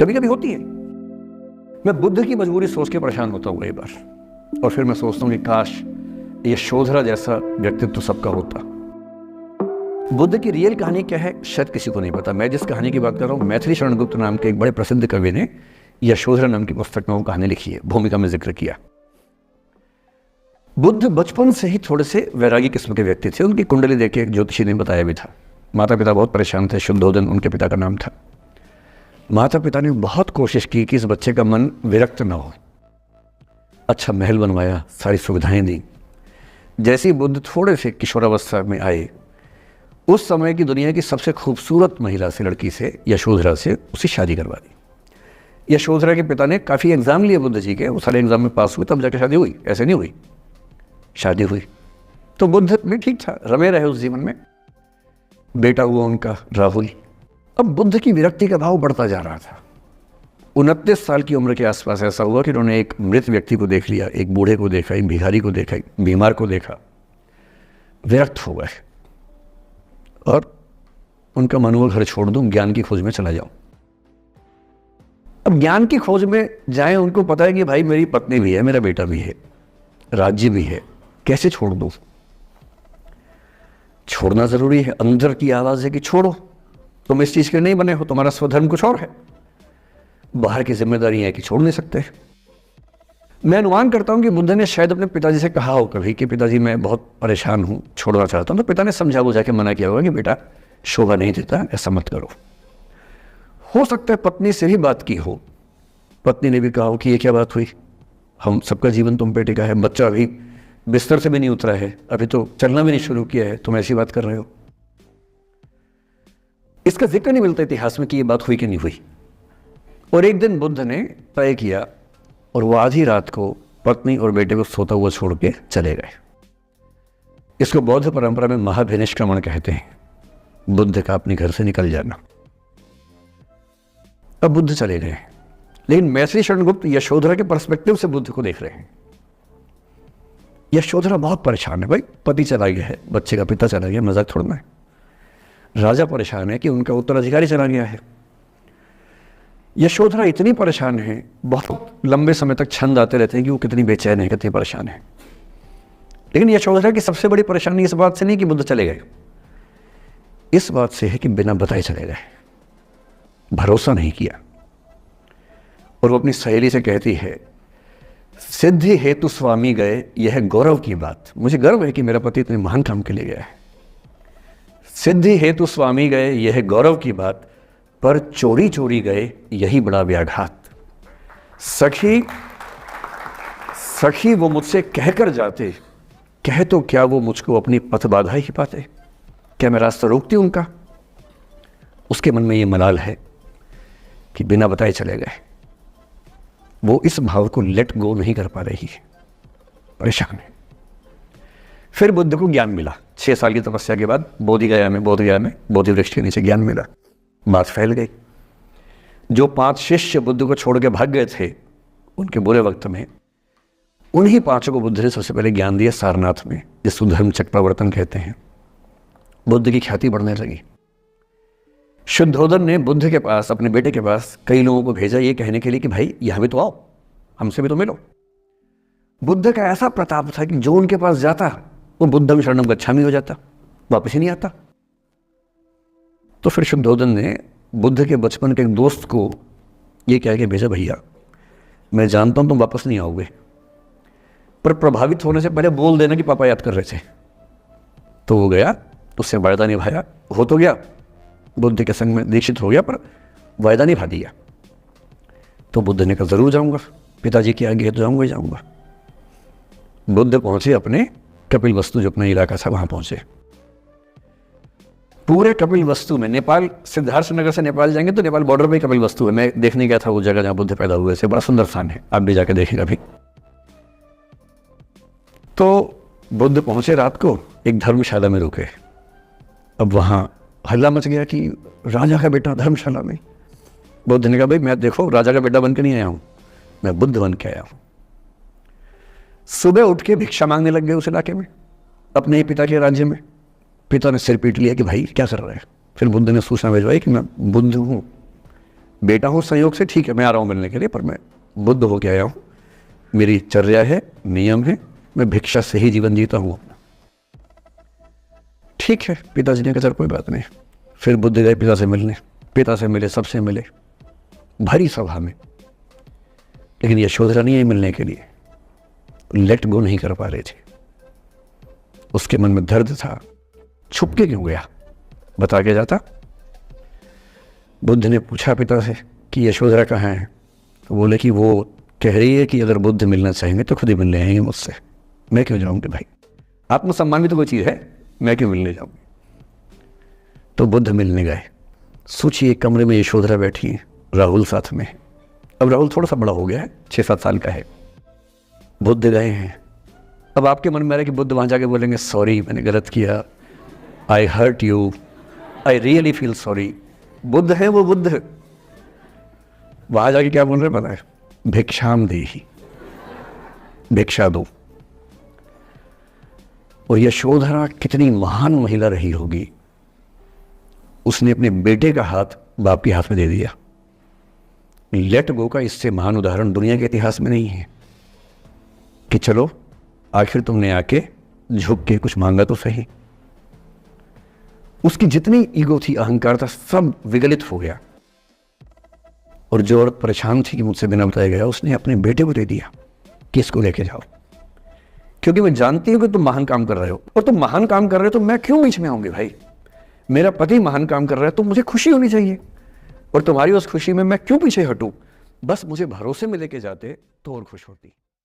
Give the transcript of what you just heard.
कभी कभी होती है। मैं बुद्ध की मजबूरी सोच के परेशान होता हूँ कई बार, और फिर मैं सोचता हूँ कि काश ये यशोधरा जैसा व्यक्तित्व तो सबका होता। बुद्ध की रियल कहानी क्या है शायद किसी को नहीं पता। मैं जिस कहानी की बात कर रहा हूँ, मैथिली शरण गुप्त नाम के एक बड़े प्रसिद्ध कवि ने यशोधरा नाम की पुस्तक में वो कहानी लिखी है, भूमिका में जिक्र किया। बुद्ध बचपन से ही थोड़े से वैरागी किस्म के व्यक्ति थे। उनकी कुंडली देख के एक ज्योतिषी ने बताया भी था। माता पिता बहुत परेशान थे, शुद्धोदन उनके पिता का नाम था। माता पिता ने बहुत कोशिश की कि इस बच्चे का मन विरक्त ना हो। अच्छा महल बनवाया, सारी सुविधाएं दी। जैसे ही बुद्ध थोड़े से किशोरावस्था में आए, उस समय की दुनिया की सबसे खूबसूरत महिला से, लड़की से, यशोधरा से उसकी शादी करवा दी। यशोधरा के पिता ने काफ़ी एग्जाम लिए बुद्ध जी के, वो सारे एग्जाम में पास हुए तब जाकर शादी हुई, ऐसे नहीं हुई, शादी हुई। तो बुद्ध भी ठीक था, रमे रहे उस जीवन में। बेटा हुआ उनका राहुल। अब बुद्ध की विरक्ति का भाव बढ़ता जा रहा था। 29 साल की उम्र के आसपास ऐसा हुआ कि उन्होंने एक मृत व्यक्ति को देख लिया, एक बूढ़े को देखा, एक भिखारी को देखा, एक बीमार को देखा। विरक्त हो गए और उनका मन हुआ घर छोड़ दूं, ज्ञान की खोज में चला जाऊं। अब ज्ञान की खोज में जाएं, उनको पता है कि भाई मेरी पत्नी भी है, मेरा बेटा भी है, राज्य भी है, कैसे छोड़ दूं? छोड़ना जरूरी है। अंदर की आवाज है कि छोड़ो, तुम इस चीज के नहीं बने हो, तुम्हारा स्वधर्म कुछ और है। बाहर की जिम्मेदारी है कि छोड़ नहीं सकते। मैं अनुमान करता हूं कि बुद्ध ने शायद अपने पिताजी से कहा हो कभी कि पिताजी मैं बहुत परेशान हूं, छोड़ना चाहता हूं। तो पिता ने समझा बुझा के मना किया होगा कि बेटा शोभा नहीं देता, ऐसा मत करो। हो सकता है पत्नी से भी बात की हो, पत्नी ने भी कहा हो कि ये क्या बात हुई, हम सबका जीवन तुम पे टिका है, बच्चा अभी बिस्तर से भी नहीं उतरा है, अभी तो चलना भी नहीं शुरू किया है, तुम ऐसी बात कर रहे हो। इसका जिक्र नहीं मिलता इतिहास में कि ये बात हुई कि नहीं हुई। और एक दिन बुद्ध ने तय किया और वो आधी रात को पत्नी और बेटे को सोता हुआ छोड़ के चले गए। इसको बौद्ध परंपरा में महाभिनिष्क्रमण कहते हैं, बुद्ध का अपने घर से निकल जाना। अब बुद्ध चले गए, लेकिन मैथिली शरण गुप्त यशोधरा के पर्सपेक्टिव से बुद्ध को देख रहे हैं। यशोधरा बहुत परेशान है, भाई पति चला गया है, बच्चे का पिता चला गया, मजाक थोड़ना है। राजा परेशान है कि उनका उत्तराधिकारी चला गया है। यशोधरा इतनी परेशान है, बहुत लंबे समय तक छंद आते रहते हैं कि वो कितनी बेचैन है, कितनी परेशान है। लेकिन यशोधरा की सबसे बड़ी परेशानी इस बात से नहीं कि बुद्ध चले गए, इस बात से है कि बिना बताए चले गए, भरोसा नहीं किया। और वो अपनी सहेली से कहती है, सिद्धि हेतु स्वामी गए, यह गौरव की बात। मुझे गर्व है कि मेरा पति इतने महान काम के लिए गया है। सिद्धि हेतु स्वामी गए, यह गौरव की बात, पर चोरी चोरी गए, यही बड़ा व्याघात। सखी वो मुझसे कहकर जाते, कह तो क्या वो मुझको अपनी पथ बाधा ही पाते, क्या मैं रास्ता रोकती उनका? उसके मन में ये मलाल है कि बिना बताए चले गए। वो इस भाव को लेट गो नहीं कर पा रही है, परेशान है। फिर बुद्ध को ज्ञान मिला 6 साल की तपस्या के बाद, बोधगया में बोधि वृक्ष के नीचे ज्ञान मिला। बात फैल गई। जो 5 शिष्य बुद्ध को छोड़ के भाग गए थे उनके बुरे वक्त में, उन्हीं 5 को बुद्ध ने सबसे पहले ज्ञान दिया सारनाथ में, जिसको धर्म चक्रवर्तन कहते हैं। बुद्ध की ख्याति बढ़ने लगी। शुद्धोदन ने बुद्ध के पास, अपने बेटे के पास कई लोगों को भेजा ये कहने के लिए कि भाई यहां भी तो आओ, हमसे भी तो मिलो। बुद्ध का ऐसा प्रताप था कि जो उनके पास जाता वो बुद्धम शरणम गच्छामि हो जाता, वापस ही नहीं आता। तो फिर शुद्धोदन ने बुद्ध के बचपन के एक दोस्त को ये कह के भेजा, भैया मैं जानता हूं तुम वापस नहीं आओगे, पर प्रभावित होने से पहले बोल देना कि पापा याद कर रहे थे। तो वो गया, उससे वायदा निभाया, हो तो गया, बुद्ध के संग में दीक्षित हो गया, पर वायदा निभा दिया। तो बुद्ध ने कहा जरूर जाऊंगा, पिताजी की आज्ञा है तो जाऊंगा ही जाऊंगा। बुद्ध पहुंचे अपने कपिल वस्तु, जो अपना इलाका था, वहां पहुंचे। पूरे कपिल वस्तु में, नेपाल सिद्धार्थ नगर से नेपाल जाएंगे तो नेपाल बॉर्डर पे कपिल वस्तु है। मैं देखने गया था वो जगह जहां बुद्ध पैदा हुए थे, बड़ा सुंदर स्थान है, आप भी जाके देखेंगे अभी। तो बुद्ध पहुंचे रात को, एक धर्मशाला में रुके। अब वहां हल्ला मच गया कि राजा का बेटा धर्मशाला में। बुद्ध ने कहा भाई मैं देखो राजा का बेटा बन के नहीं आया हूं, मैं बुद्ध बन के आया हूं। सुबह उठ के भिक्षा मांगने लग गए उस इलाके में, अपने ही पिता के राज्य में। पिता ने सिर पीट लिया कि भाई क्या कर रहे हैं। फिर बुद्ध ने सूचना भिजवाई कि मैं बुद्ध हूँ, बेटा हूँ संयोग से, ठीक है, मैं आ रहा हूँ मिलने के लिए, पर मैं बुद्ध होके आया हूँ, मेरी चर्या है, नियम है, मैं भिक्षा से ही जीवन जीता हूँ अपना। ठीक है, पिताजी ने कहा चल कोई बात नहीं। फिर बुद्ध गए पिता से मिलने, पिता से मिले, सबसे मिले, भरी सभा में, लेकिन यशोधरा नहीं आई मिलने के लिए, लेट गो नहीं कर पा रहे थे। उसके मन में दर्द था, छुप के क्यों गया, बता के जाता। बुद्ध ने पूछा पिता से कि यशोधरा कहाँ है, तो बोले कि वो कह रही है कि अगर बुद्ध मिलना चाहेंगे तो खुद ही मिलने आएंगे मुझसे, मैं क्यों जाऊंगी भाई, आत्मसम्मान भी तो कोई चीज़ है, मैं क्यों मिलने जाऊंगी। तो बुद्ध मिलने गए। सोचिए कमरे में यशोधरा बैठी है, राहुल साथ में। अब राहुल थोड़ा सा बड़ा हो गया है, 6-7 साल का है। बुद्ध गए हैं। अब आपके मन में आ रहा है कि बुद्ध वहाँ जाके बोलेंगे सॉरी मैंने गलत किया, I hurt you, I really feel sorry. बुद्ध है वो बुद्ध, वहाँ जाके क्या बोल रहे पता है, भिक्षाम देहि, भिक्षा दो। और यशोधरा कितनी महान महिला रही होगी, उसने अपने बेटे का हाथ बाप के हाथ में दे दिया। लेट गो का इससे महान उदाहरण दुनिया के इतिहास में नहीं है कि चलो आखिर तुमने आके झुक के कुछ मांगा तो सही। उसकी जितनी ईगो थी, अहंकार था, सब विगलित हो गया। और जो औरत परेशान थी कि मुझसे बिना बताया गया, उसने अपने बेटे को दे दिया कि इसको लेके जाओ, क्योंकि मैं जानती हूं कि तुम महान काम कर रहे हो, और तुम महान काम कर रहे हो तो मैं क्यों बीच में आऊंगी भाई, मेरा पति महान काम कर रहा है तो मुझे खुशी होनी चाहिए, और तुम्हारी उस खुशी में मैं क्यों पीछे हटूं, बस मुझे भरोसे में लेके जाते तो और खुश होती।